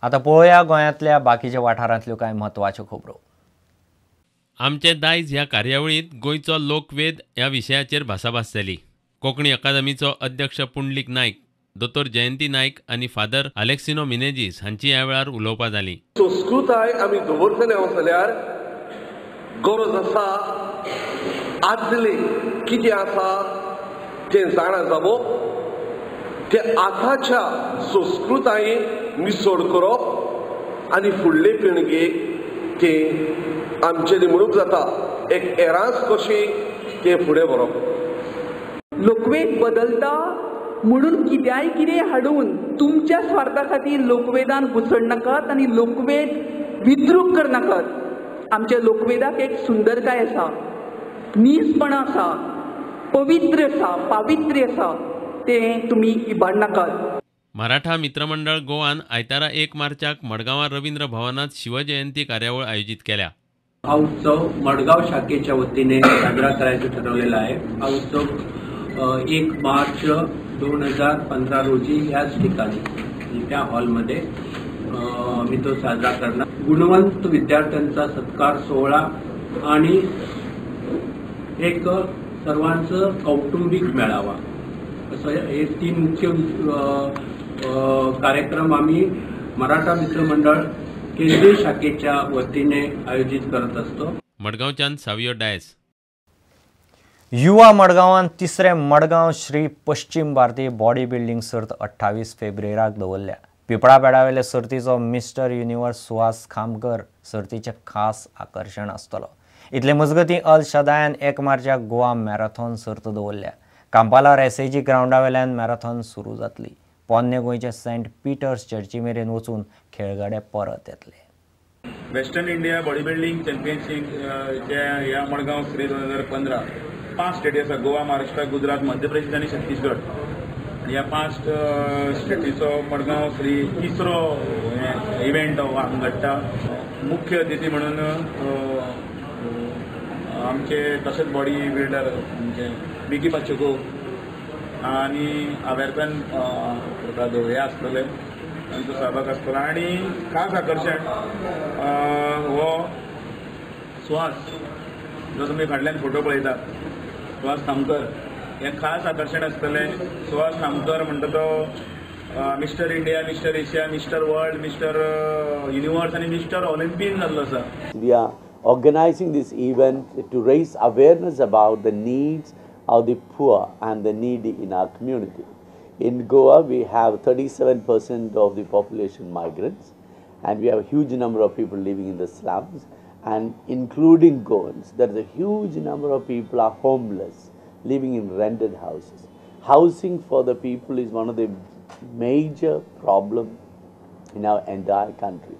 आता पळोवया गोंयांतल्या बाकीच्या वाठारांतल्यो कांय म्हत्वाच्यो खबरो. आमचे दायज ह्या कार्यावळींत गोंयचो लोकवेद ह्या विशयाचेर भासाभास जाली. कोंकणी अकादमीचो अध्यक्ष पुंडलीक नायक, दोतोर जयंती नायक आनी फादर अलेक्सिनो मिनेजीस हांची ह्या वेळार उलोवपां जालीं. संस्कृताय आमी दवरतले जाल्यार गरज आसा आदले कितें आसा तें जाणा जावप, ते आतांच्या संस्कृतायेन मिसळ करप आनी फुडले पिळगेक तें आमचें म्हणूंक जाता एक एरांस कशी तें फुडें व्हरप. लोकवेद बदलता म्हणून कित्याय कितें हाडून तुमच्या स्वार्था खातीर लोकवेदान घुसडनाकात आनी लोकवेद विद्रूप करनाकात. आमच्या लोकवेदाक एक सुंदरताय आसा, नीसपण आसा, पवित्र आसा, पावित्र्य आसा, तें तुमी इबाडनाकात. मराठा मित्रमंडळ गोवान आयतारा 1 मार्चाक मडगांवां रवींद्र भवनात शिवजयंती कार्यावळ आयोजित केल्या. हा उत्सव मडगाव शाखेच्या वतीने साजरा करायचा ठरवलेला आहे. हा उत्सव 1 मार्च 2015 रोजी याच ठिकाणी त्या हॉलमध्ये मी तो साजरा करणार. गुणवंत विद्यार्थ्यांचा सत्कार सोहळा आणि एक सर्वांचं कौटुंबिक मेळावा असं हे 3 मुख्य कार्यक्रम आम्ही मराठा मित्रमंडळ केंद्रीय शाखेच्या वतीने आयोजित करत असतो. मडगांवच्यान सावियो डायस. युवा मडगांवान 3रे मडगांव श्री पश्चिम भारतीय बॉडी बिल्डिंग सर्त 28 फेब्रुवारीक दवरल्या. पिपळा बेडावेले सर्तीचो मिस्टर युनिवर्स सुहास खामकर सर्तीचे खास आकर्षण आसतलो. इतले मजगतीं अल शदायान 1 मार्चाक गोवा मॅरेथॉन सर्त दवरल्या. कांपालार एसएजी ग्राउंडावेल्यान मॅरेथॉन सुरू जातली. पोन्ने गोंयचे सेंट पिटर्स चर्ची मेरेन वचून खेळगडे परत येतले. Western India body building championship ह्या मडगांव श्री 2015 5 स्टेटी आसा. गोवा, महाराष्ट्र, गुजरात, मध्य प्रदेश आनी छत्तीसगड. ह्या 5 स्टेटीचो मडगांव श्री 3रो इव्हेंट घडटा. मुख्य अतिथी म्हणून आमचे तशेंच बॉडी बिल्डर म्हणजे बिकी पाचुको आनी आवेरपॅन हे आसतले, तांचो सहभाग आसतलो. आनी खास आकर्शण हो सुहास, जो तुमी फाटल्यान फोटो पळयतात, सुहास खामकर हे खास आकर्शण आसतलें. सुहास खामकर म्हणटा तो mister India, mister Asia, mister world, mister universe आनी मिस्टर ऑलिम्पियन जाल्लो आसा. We are organizing this event to raise awareness about the needs of the poor and the needy in our community. In Goa, we have 37% of the population migrants, and we have a huge number of people living in the slums, and including Goans, there is a huge number of people are homeless, living in rented houses. Housing for the people is one of the major problems in our entire country.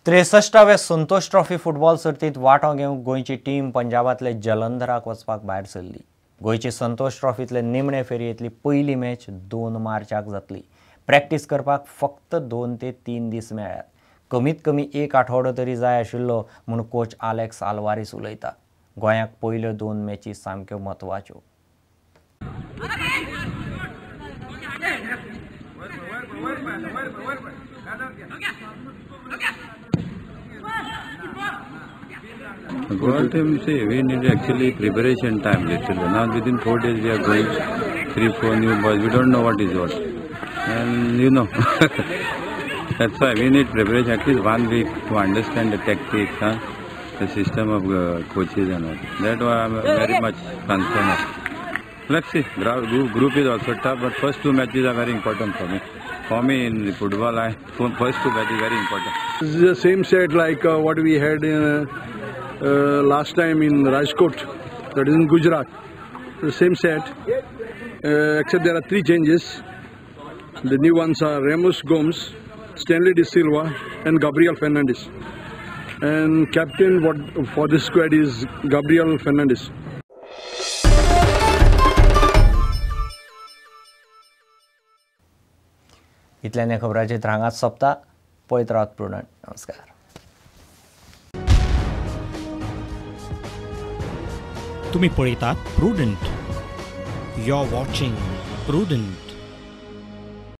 त्रेसष्टाव्या Santosh trophy football सर्तीत वांटो घेवंक गोंयची team पंजाबातले जलंधराक वचपाक भायर सरली. गोंयची संतोष ट्रॉफीतले निमणे फेरयेंतली पयली मॅच 2 मार्चाक जातली. प्रॅक्टीस करपाक फक्त 2 ते 3 दीस मेळ्ळ्यात. कमीत कमी 1 आठवडो तरी जाय आशिल्लो म्हूण कोच आलेक्स आल्वारीस उलयता. गोंयाक पयल्यो 2 मॅची सामक्यो म्हत्वाच्यो. Goa team, see, we need actually preparation time little. Now within 4 days we are going 3-4 new boys. We don't know what is what, and you know that's why we need preparation at least 1 week to understand the tactics, the system of coaches and all. That's why I'm very much concerned. Let's see. Group is also tough, but first 2 matches are very important for me. For me in football, first 2 matches very important. This is the same set like what we had last time in Rajkot, that is in Gujarat. The same set, except there are 3 changes. The new ones are Ramos Gomes, Stanley De Silva, and Gabriel Fernandes. And captain for this squad is Gabriel Fernandes. इतल्यान खबरांची हांगाच सोंपता. पळयत Rawat prudent. नमस्कार. तुम्ही पळयतात Prudent. You are watching prudent.